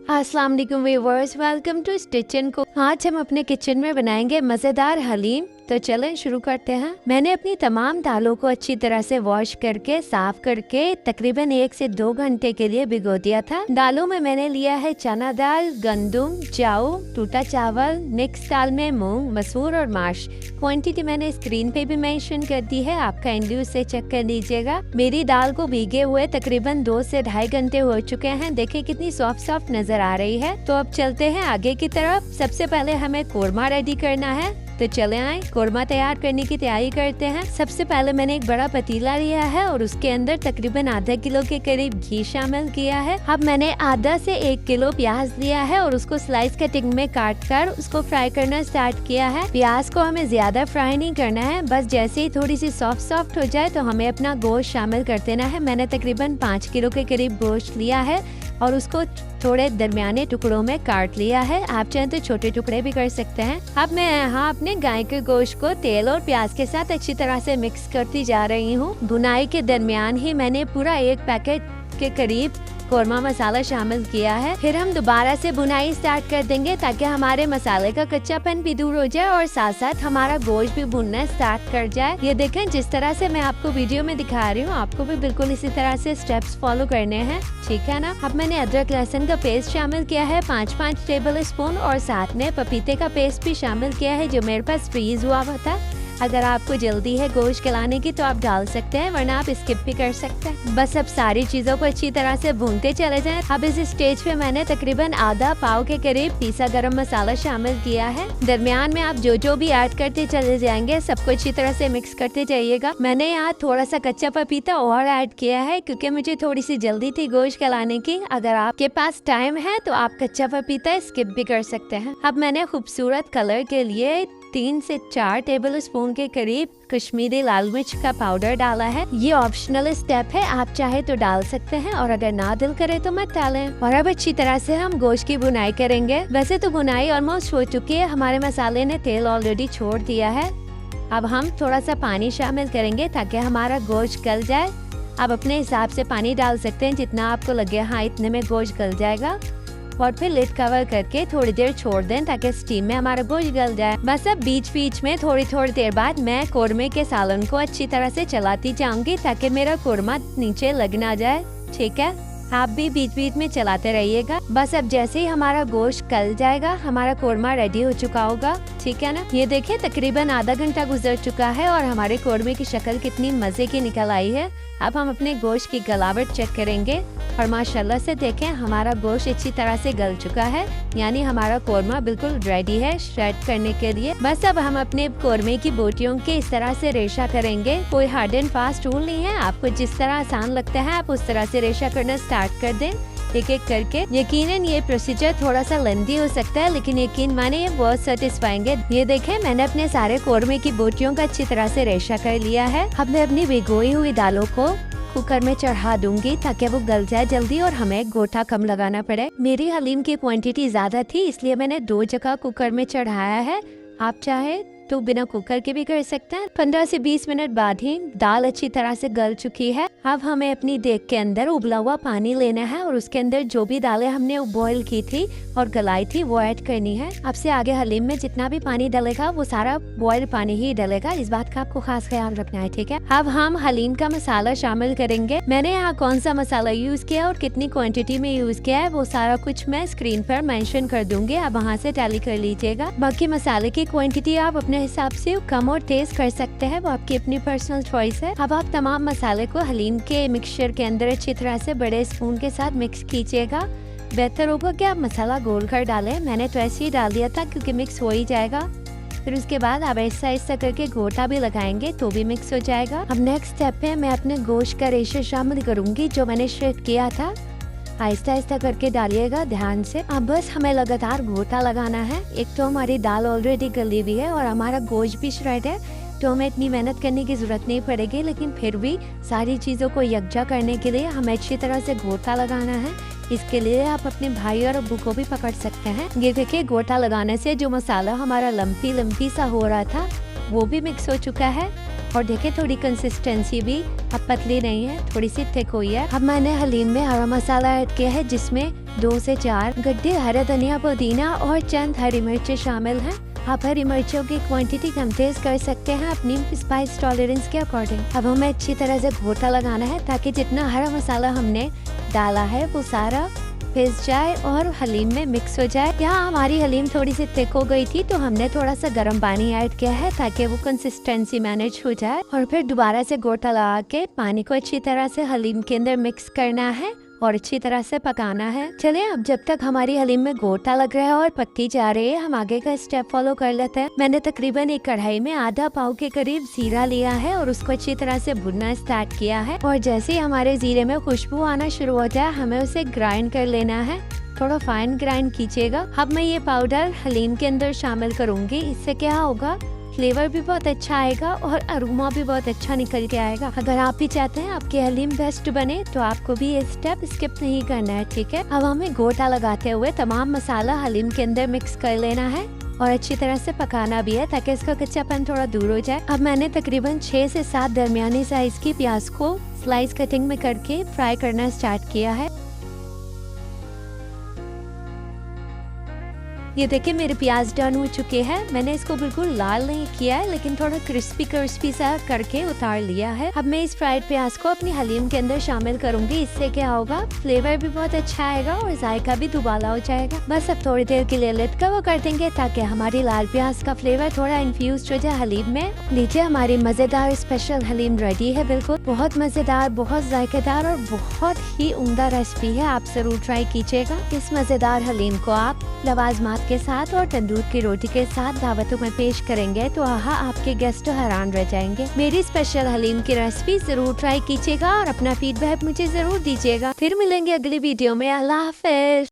अस्सलाम वालेकुम viewers, welcome to kitchen को। आज हम अपने किचन में बनाएंगे मज़ेदार हलीम। तो चलें शुरू करते हैं। मैंने अपनी तमाम दालों को अच्छी तरह से वॉश करके साफ करके तकरीबन 1 से 2 घंटे के लिए भिगो दिया था। दालों में मैंने लिया है चना दाल, गंदुम, चाउ, टूटा चावल, मिक्स दाल में मूंग, मसूर और माश। क्वांटिटी मैंने स्क्रीन पे भी मेंशन कर दी है, आप काइंडली से चेक कर लीजिएगा। मेरी दाल को भीगे हुए तकरीबन 2 से ढाई घंटे हो चुके हैं। देखिए कितनी सॉफ्ट नजर आ रही है। तो अब चलते हैं आगे की तरफ। सबसे पहले हमें कोरमा रेडी करना है, तो चले आए कोरमा तैयार करने की तैयारी करते हैं। सबसे पहले मैंने एक बड़ा पतीला लिया है और उसके अंदर तकरीबन आधा किलो के करीब घी शामिल किया है। अब मैंने आधा से 1 किलो प्याज लिया है और उसको स्लाइस कटिंग में काट कर उसको फ्राई करना स्टार्ट किया है। प्याज को हमें ज्यादा फ्राई नहीं करना है, बस जैसे ही थोड़ी सी सॉफ्ट हो जाए तो हमें अपना गोश्त शामिल कर देना है। मैंने तकरीबन 5 किलो के करीब गोश्त लिया है और उसको थोड़े दरमियाने टुकड़ों में काट लिया है। आप चाहें तो छोटे टुकड़े भी कर सकते हैं। अब मैं यहाँ अपने गाय के गोश्त को तेल और प्याज के साथ अच्छी तरह से मिक्स करती जा रही हूँ। भुनाई के दरमियान ही मैंने पूरा 1 पैकेट के करीब कोरमा मसाला शामिल किया है। फिर हम दोबारा से भुनाई स्टार्ट कर देंगे ताकि हमारे मसाले का कच्चापन भी दूर हो जाए और साथ साथ हमारा गोश्त भी भुनना स्टार्ट कर जाए। ये देखें जिस तरह से मैं आपको वीडियो में दिखा रही हूँ, आपको भी बिल्कुल इसी तरह से स्टेप्स फॉलो करने हैं, ठीक है ना। अब मैंने अदरक लहसुन का पेस्ट शामिल किया है 5-5 टेबल स्पून और साथ में पपीते का पेस्ट भी शामिल किया है जो मेरे पास फ्रीज हुआ था। अगर आपको जल्दी है गोश्त गलाने की तो आप डाल सकते हैं, वरना आप स्किप भी कर सकते हैं। बस अब सारी चीजों को अच्छी तरह से भूनते चले जाएं। अब इस स्टेज पे मैंने तकरीबन आधा पाव के करीब पीसा गरम मसाला शामिल किया है। दरमियान में आप जो भी ऐड करते चले जाएंगे, सबको अच्छी तरह से मिक्स करते जाइएगा। मैंने यहाँ थोड़ा सा कच्चा पपीता और ऐड किया है क्योंकि मुझे थोड़ी सी जल्दी थी गोश्त गलाने की। अगर आपके पास टाइम है तो आप कच्चा पपीता स्किप भी कर सकते हैं। अब मैंने खूबसूरत कलर के लिए 3 से 4 टेबल स्पून के करीब कश्मीरी लाल मिर्च का पाउडर डाला है। ये ऑप्शनल स्टेप है, आप चाहे तो डाल सकते हैं और अगर ना दिल करे तो मत डालें। और अब अच्छी तरह से हम गोश्त की भुनाई करेंगे। वैसे तो भुनाई ऑलमोस्ट हो चुकी है, हमारे मसाले ने तेल ऑलरेडी छोड़ दिया है। अब हम थोड़ा सा पानी शामिल करेंगे ताकि हमारा गोश्त गल जाए। आप अपने हिसाब से पानी डाल सकते हैं, जितना आपको लगे हाँ इतने में गोश्त गल जाएगा। और फिर लिड कवर करके थोड़ी देर छोड़ दें ताकि स्टीम में हमारा गोश्त गल जाए। बस अब बीच में थोड़ी देर बाद मैं कोरमे के सालन को अच्छी तरह से चलाती जाऊंगी ताकि मेरा कोरमा नीचे लग ना जाए, ठीक है। आप भी बीच में चलाते रहिएगा। बस अब जैसे ही हमारा गोश्त गल जाएगा हमारा कोरमा रेडी हो चुका होगा, ठीक है ना। ये देखिए तकरीबन आधा घंटा गुजर चुका है और हमारे कोरमे की शक्ल कितनी मजे की निकल आई है। अब हम अपने गोश्त की गलावट चेक करेंगे और माशाल्लाह से देखें हमारा गोश्त अच्छी तरह से गल चुका है, यानी हमारा कोरमा बिल्कुल रेडी है श्रेड करने के लिए। बस अब हम अपने कोरमे की बोटियों के इस तरह से रेशा करेंगे। कोई हार्ड एंड फास्ट रूल नहीं है, आपको जिस तरह आसान लगता है आप उस तरह से रेशा करना स्टार्ट कर दें एक एक करके। यकीनन ये प्रोसीजर थोड़ा सा लेंथी हो सकता है, लेकिन यकीन माने ये बहुत सेटिस्फाइंग है। ये देखें मैंने अपने सारे कोरमे की बोटियों का अच्छी तरह से रेशा कर लिया है। अब मैं अपनी भिगोई हुई दालों को कुकर में चढ़ा दूंगी ताकि वो गल जाए जल्दी और हमें गोटा कम लगाना पड़े। मेरी हलीम की क्वांटिटी ज्यादा थी इसलिए मैंने 2 जगह कुकर में चढ़ाया है। आप चाहे तो बिना कुकर के भी कर सकते हैं। 15 से 20 मिनट बाद ही दाल अच्छी तरह से गल चुकी है। अब हमें अपनी देग के अंदर उबला हुआ पानी लेना है और उसके अंदर जो भी दालें हमने बॉईल की थी और गलाई थी वो ऐड करनी है। अब से आगे हलीम में जितना भी पानी डलेगा वो सारा बॉयल पानी ही डलेगा, इस बात का आपको खास ख्याल रखना है, ठीक है। अब हम हलीम का मसाला शामिल करेंगे। मैंने यहाँ कौन सा मसाला यूज किया और कितनी क्वांटिटी में यूज किया है वो सारा कुछ मैं स्क्रीन पर मेंशन कर दूंगी, आप वहाँ से टैली कर लीजिएगा। बाकी मसाले की क्वांटिटी आप अपने हिसाब से कम और तेज कर सकते हैं, वो आपकी अपनी पर्सनल चॉइस है। अब आप तमाम मसाले को हलीम के मिक्सचर के अंदर अच्छी तरह से बड़े स्पून के साथ मिक्स कीजिएगा। बेहतर होगा कि आप मसाला घोल कर डालें, मैंने तो ऐसे ही डाल दिया था क्योंकि मिक्स हो ही जाएगा। फिर उसके बाद आप ऐसा करके गोटा भी लगाएंगे तो भी मिक्स हो जाएगा। अब नेक्स्ट स्टेप पे मैं अपने गोश्त का रेशा शामिल करूंगी जो मैंने श्रेड किया था। आहिस्ता करके डालिएगा ध्यान से। अब बस हमें लगातार गोटा लगाना है। एक तो हमारी दाल ऑलरेडी गली हुई है और हमारा गोश्त भी श्रेड है, तो हमें इतनी मेहनत करने की जरूरत नहीं पड़ेगी, लेकिन फिर भी सारी चीजों को यकजा करने के लिए हमें अच्छी तरह से गोटा लगाना है। इसके लिए आप अपने भाई और अब्बू को भी पकड़ सकते हैं। ये देखिए गोटा लगाने से जो मसाला हमारा लम्पी सा हो रहा था वो भी मिक्स हो चुका है। और देखे थोड़ी कंसिस्टेंसी भी अब पतली नहीं है, थोड़ी सी थिक हुई है। अब मैंने हलीम में हरा मसाला ऐड किया है, जिसमें 2 से 4 गड्ढे हरा धनिया, पुदीना और चंद हरी मिर्चें शामिल हैं। आप हरी मिर्चों की क्वांटिटी कम तेज कर सकते हैं अपनी स्पाइस टॉलरेंस के अकॉर्डिंग। अब हमें अच्छी तरह से घोटा लगाना है ताकि जितना हरा मसाला हमने डाला है वो सारा पिस जाए और हलीम में मिक्स हो जाए। यहाँ हमारी हलीम थोड़ी सी थिक हो गई थी तो हमने थोड़ा सा गर्म पानी ऐड किया है ताकि वो कंसिस्टेंसी मैनेज हो जाए, और फिर दोबारा से गोटा लगा के पानी को अच्छी तरह से हलीम के अंदर मिक्स करना है और अच्छी तरह से पकाना है। चलिए अब जब तक हमारी हलीम में गोटा लग रहा है और पकती जा रही है, हम आगे का स्टेप फॉलो कर लेते हैं। मैंने तकरीबन एक कढ़ाई में आधा पाव के करीब जीरा लिया है और उसको अच्छी तरह से भुनना स्टार्ट किया है, और जैसे ही हमारे जीरे में खुशबू आना शुरू हो जाए हमें उसे ग्राइंड कर लेना है। थोड़ा फाइन ग्राइंड कीजिएगा। अब मैं ये पाउडर हलीम के अंदर शामिल करूंगी। इससे क्या होगा, फ्लेवर भी बहुत अच्छा आएगा और अरोमा भी बहुत अच्छा निकल के आएगा। अगर आप भी चाहते हैं आपकी हलीम बेस्ट बने तो आपको भी ये स्टेप स्किप नहीं करना है, ठीक है। अब हमें गोटा लगाते हुए तमाम मसाला हलीम के अंदर मिक्स कर लेना है और अच्छी तरह से पकाना भी है ताकि इसका कच्चापन थोड़ा दूर हो जाए। अब मैंने तकरीबन 6 से 7 दरमियानी साइज की प्याज को स्लाइस कटिंग में करके फ्राई करना स्टार्ट किया है। ये देखिए मेरे प्याज डन हो चुके हैं। मैंने इसको बिल्कुल लाल नहीं किया है लेकिन थोड़ा क्रिस्पी सा करके उतार लिया है। अब मैं इस फ्राइड प्याज को अपनी हलीम के अंदर शामिल करूंगी। इससे क्या होगा, फ्लेवर भी बहुत अच्छा आएगा और जायका भी दुबाला हो जाएगा। बस अब थोड़ी देर के लिए लिड कवर कर देंगे ताकि हमारी लाल प्याज का फ्लेवर थोड़ा इन्फ्यूज हो जाए हलीम में। लीजिए हमारी मजेदार स्पेशल हलीम रेडी है। बिल्कुल बहुत मजेदार, बहुत जायकेदार और बहुत ही उम्दा रेसिपी है। आप जरूर ट्राई कीजिएगा। इस मजेदार हलीम को आप लवाजमात के साथ और तंदूर की रोटी के साथ दावतों में पेश करेंगे तो आहा, आपके गेस्ट हैरान रह जाएंगे। मेरी स्पेशल हलीम की रेसिपी जरूर ट्राई कीजिएगा और अपना फीडबैक मुझे जरूर दीजिएगा। फिर मिलेंगे अगली वीडियो में। अल्लाह हाफिज।